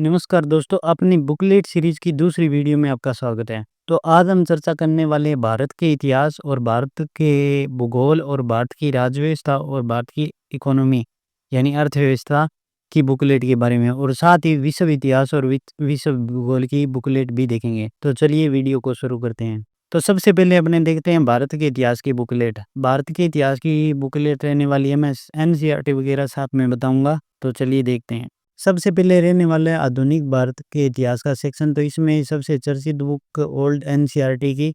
नमस्कार दोस्तों, अपनी बुकलेट सीरीज की दूसरी वीडियो में आपका स्वागत है। तो आज हम चर्चा करने वाले हैं भारत के इतिहास और भारत के भूगोल और भारत की राज्य व्यवस्था और भारत की इकोनॉमी यानी अर्थव्यवस्था की बुकलेट के बारे में, और साथ ही विश्व इतिहास और विश्व भूगोल की बुकलेट भी देखेंगे। तो चलिए वीडियो को शुरू करते हैं। तो सबसे पहले अपने देखते हैं भारत के इतिहास की बुकलेट। भारत के इतिहास की बुकलेट रहने वाली है, मैं एनसीईआरटी वगैरह साथ में बताऊंगा। तो चलिए देखते हैं। सबसे पहले रहने वाला है आधुनिक भारत के इतिहास का सेक्शन। तो इसमें सबसे चर्चित बुक ओल्ड एनसीईआरटी की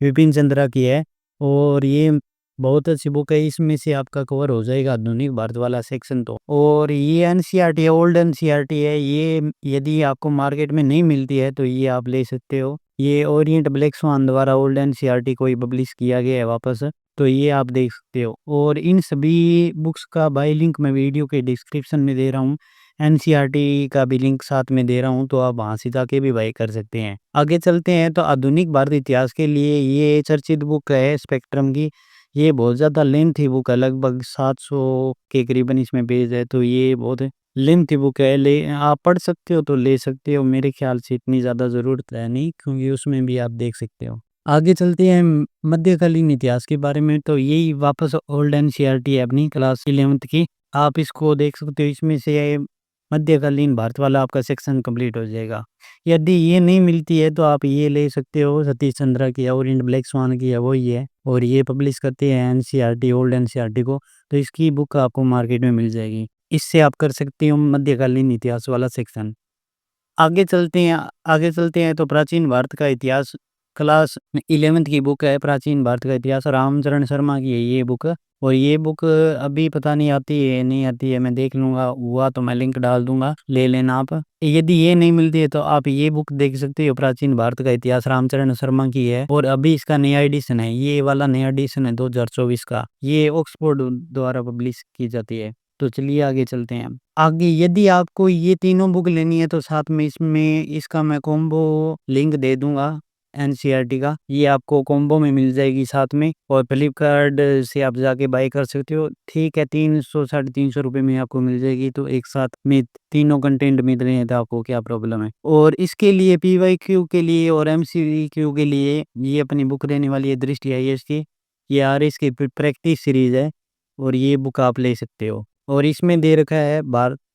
विपिन चंद्रा की है, और ये बहुत अच्छी बुक है। इसमें से आपका कवर हो जाएगा आधुनिक भारत वाला सेक्शन। तो और ये एनसीईआरटी है, ओल्ड एनसीईआरटी है। ये यदि आपको मार्केट में नहीं मिलती है तो ये आप ले सकते हो। ये ओरिएंट ब्लैक स्वान द्वारा ओल्ड एनसीईआरटी को ही पब्लिश किया गया है वापस। तो ये आप देख सकते हो, और इन सभी बुक्स का बाय लिंक मैं वीडियो के डिस्क्रिप्शन में दे रहा हूँ। एनसीईआरटी का भी लिंक साथ में दे रहा हूँ, तो आप वहाँ से जाके भी बाय कर सकते हैं। आगे चलते हैं। तो आधुनिक भारत इतिहास के लिए ये चर्चित बुक है स्पेक्ट्रम की। ये बहुत ज़्यादा लेंथी बुक है, लगभग 700 के करीबन इसमें पेज है। तो ये बहुत लेंथी बुक है, ले आप पढ़ सकते हो तो ले सकते हो। मेरे ख्याल से इतनी ज़्यादा ज़रूरत है नहीं, क्योंकि उसमें भी आप देख सकते हो। आगे चलते हैं मध्यकालीन इतिहास के बारे में। तो यही वापस ओल्ड एनसीईआरटी है अपनी क्लास 11th की। आप इसको देख सकते हो। इसमें से मध्यकालीन भारत वाला आपका सेक्शन कंप्लीट हो जाएगा। यदि ये नहीं मिलती है तो आप ये ले सकते हो, सतीश चंद्रा की है और इंड ब्लैक स्वान की है, वही है। और ये पब्लिश करते हैं एनसीईआरटी, ओल्ड एनसीईआरटी को। तो इसकी बुक आपको मार्केट में मिल जाएगी। इससे आप कर सकते हो मध्यकालीन इतिहास वाला सेक्शन। आगे चलते हैं तो प्राचीन भारत का इतिहास क्लास 11th की बुक है। प्राचीन भारत का इतिहास रामचरण शर्मा की है ये बुक। और ये बुक अभी पता नहीं आती है नहीं आती है, मैं देख लूंगा, हुआ तो मैं लिंक डाल दूंगा, ले लेना आप। यदि ये नहीं मिलती है तो आप ये बुक देख सकते हो। प्राचीन भारत का इतिहास रामचरण शर्मा की है, और अभी इसका नया एडिशन है। ये वाला नया एडिशन है 2024 का। ये ऑक्सफोर्ड द्वारा पब्लिश की जाती है। तो चलिए आगे चलते हैं। आगे यदि आपको ये तीनों बुक लेनी है तो साथ में इसका मैं कॉम्बो लिंक दे दूंगा एनसीईआरटी का। ये आपको कॉम्बो में मिल जाएगी साथ में, और फ्लिपकार्ट से आप जाके बाय कर सकते हो। ठीक है, 300 साढ़े 300 रुपये में आपको मिल जाएगी। तो एक साथ में तीनों कंटेंट मिल रहे हैं तो आपको क्या प्रॉब्लम है। और इसके लिए पीवाईक्यू के लिए और एमसीक्यू के लिए ये अपनी बुक रहने वाली है दृष्टि आईएएस की। ये आरएस की प्रैक्टिस सीरीज है, और ये बुक आप ले सकते हो। और इसमें दे रखा है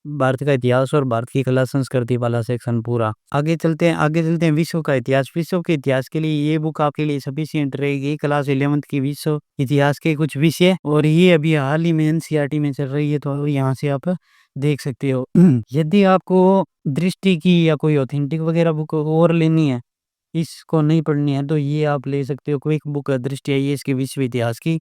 भारत का इतिहास और भारत की कला संस्कृति वाला सेक्शन पूरा। आगे चलते हैं विश्व का इतिहास। विश्व के इतिहास के लिए ये बुक आपके लिए सफिशिएंट रहेगी। क्लास 11th की विश्व इतिहास के कुछ विषय, और ये अभी हाल ही में एनसीईआरटी में चल रही है, तो यहाँ से आप देख सकते हो। यदि आपको दृष्टि की या कोई ऑथेंटिक वगैरह बुक और लेनी है, इसको नहीं पढ़नी है, तो ये आप ले सकते हो। क्विक बुक दृष्टि आईएएस के विश्व इतिहास की,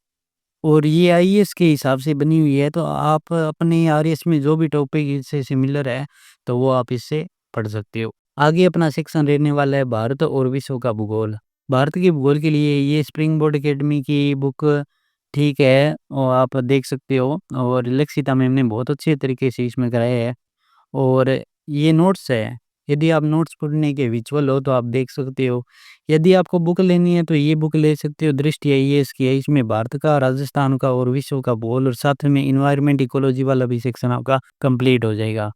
और ये आईएएस के हिसाब से बनी हुई है। तो आप अपने आरएस में जो भी टॉपिक इससे सिमिलर है तो वो आप इससे पढ़ सकते हो। आगे अपना सेक्शन रहने वाला है भारत और विश्व का भूगोल। भारत के भूगोल के लिए ये स्प्रिंग बोर्ड एकेडमी की बुक ठीक है, और आप देख सकते हो। और लक्षिता मैम ने बहुत अच्छे तरीके से इसमें कराया है, और ये नोट्स है। यदि आप नोट्स पढ़ने के विजुअल हो तो आप देख सकते हो। यदि आपको बुक लेनी है तो ये बुक ले सकते हो, दृष्टि आईएएस की है। इसमें भारत का, राजस्थान का और विश्व का भूगोल, और साथ में इन्वायरमेंट इकोलॉजी वाला भी सेक्शन आपका कंप्लीट हो जाएगा।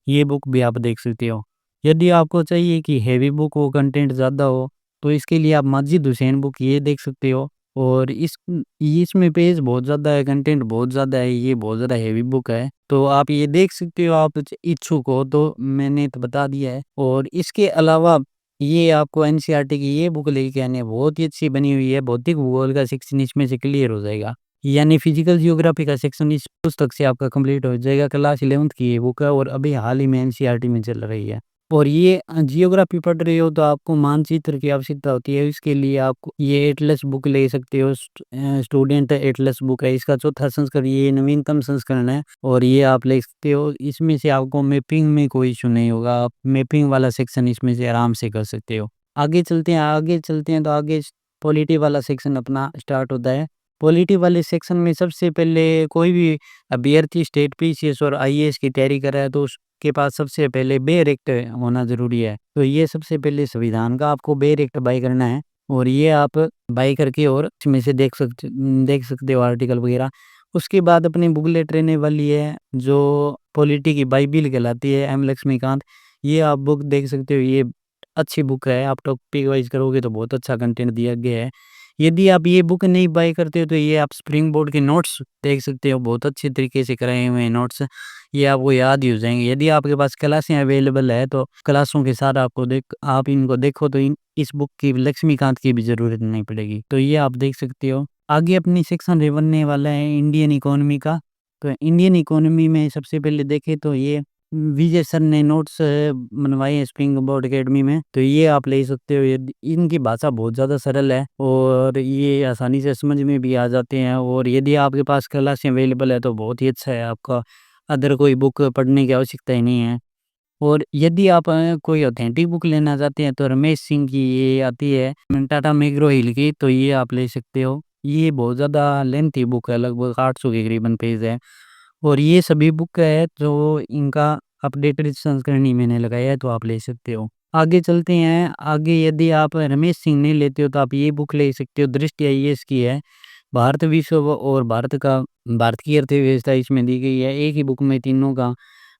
ये बुक भी आप देख सकते हो। यदि आपको चाहिए कि हैवी बुक हो, कंटेंट ज़्यादा हो, तो इसके लिए आप माजिद हुसैन बुक ये देख सकते हो। और इसमें पेज बहुत ज़्यादा है, कंटेंट बहुत ज़्यादा है, ये बहुत ज़्यादा हैवी बुक है। तो आप ये देख सकते हो, आप इच्छुक हो तो मैंने तो बता दिया है। और इसके अलावा ये आपको एनसीईआरटी की ये बुक लेके आनी है, बहुत ही अच्छी बनी हुई है। भौतिक भूगोल का सेक्शन इसमें से क्लियर हो जाएगा, यानी फिजिकल जियोग्राफी का सेक्शन इस पुस्तक से आपका कंप्लीट हो जाएगा। क्लास 11th की ये बुक है, और अभी हाल ही में एनसीईआरटी में चल रही है। और ये जियोग्राफी पढ़ रहे हो तो आपको मानचित्र की आवश्यकता होती है। इसके लिए आप ये एटलस बुक ले सकते हो। स्टूडेंट एटलस बुक है, इसका चौथा संस्करण, ये नवीनतम संस्करण है, और ये आप ले सकते हो। इसमें से आपको मैपिंग में कोई इशू नहीं होगा, आप मैपिंग वाला सेक्शन इसमें से आराम से कर सकते हो। आगे चलते हैं तो आगे पॉलिटी वाला सेक्शन अपना स्टार्ट होता है। पॉलिटी वाले सेक्शन में सबसे पहले कोई भी अभ्यर्थी स्टेट पीसीएस और आईएएस की तैयारी कर रहा है तो उसके पास सबसे पहले बेयर एक्ट होना जरूरी है। तो ये सबसे पहले संविधान का आपको बेयर एक्ट बाय करना है, और ये आप बाय करके और इसमें से देख सकते हो आर्टिकल वगैरह। उसके बाद अपनी बुकलेट रहने वाली है जो पॉलिटी की बाइबिल कहलाती है, एम लक्ष्मीकांत। ये आप बुक देख सकते हो, ये अच्छी बुक है, आप टॉपिक वाइज़ करोगे तो बहुत अच्छा कंटेंट दिया गया है। यदि आप ये बुक नहीं बाय करते हो तो ये आप स्प्रिंग बोर्ड के नोट्स देख सकते हो, बहुत अच्छे तरीके से कराए हुए हैं नोट्स, ये आपको याद ही हो जाएँगे। यदि आपके पास क्लासें अवेलेबल है तो क्लासों के साथ आप इनको देखो तो इन इस बुक की लक्ष्मीकांत की भी ज़रूरत नहीं पड़ेगी। तो ये आप देख सकते हो। आगे अपनी सेक्शन बनने वाला है इंडियन इकोनॉमी का। तो इंडियन इकोनॉमी में सबसे पहले देखें तो ये विजय सर ने नोट्स बनवाए हैं स्प्रिंग बोर्ड अकेडमी में, तो ये आप ले सकते हो। ये इनकी भाषा बहुत ज़्यादा सरल है और ये आसानी से समझ में भी आ जाते हैं, और यदि आपके पास क्लासें अवेलेबल है तो बहुत ही अच्छा है, आपका अदर कोई बुक पढ़ने की आवश्यकता ही नहीं है। और यदि आप कोई ऑथेंटिक बुक लेना चाहते हैं तो रमेश सिंह की ये आती है टाटा मैग्रो हिल की, तो ये आप ले सकते हो। ये बहुत ज़्यादा लेंथी बुक है, लगभग 800 के करीबन पेज है, और ये सभी बुक है जो इनका अपडेटेड संस्करण ही मैंने लगाया है, तो आप ले सकते हो। आगे चलते हैं, आगे यदि आप रमेश सिंह नहीं लेते हो तो आप ये बुक ले सकते हो, दृष्टि आईएएस की है। भारत विश्व और भारत की अर्थव्यवस्था इसमें दी गई है, एक ही बुक में तीनों का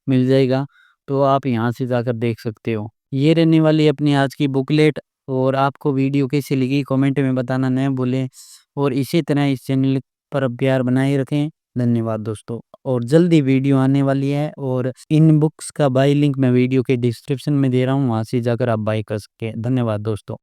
मिल जाएगा, तो आप यहाँ से जाकर देख सकते हो। ये रहने वाली है अपनी आज की बुकलेट, और आपको वीडियो कैसी लगी कमेंट में बताना न भूलें, और इसी तरह इस चैनल पर प्यार बनाए रखें। धन्यवाद दोस्तों, और जल्दी वीडियो आने वाली है, और इन बुक्स का बाय लिंक मैं वीडियो के डिस्क्रिप्शन में दे रहा हूँ, वहाँ से जाकर आप बाय कर सकते हैं। धन्यवाद दोस्तों।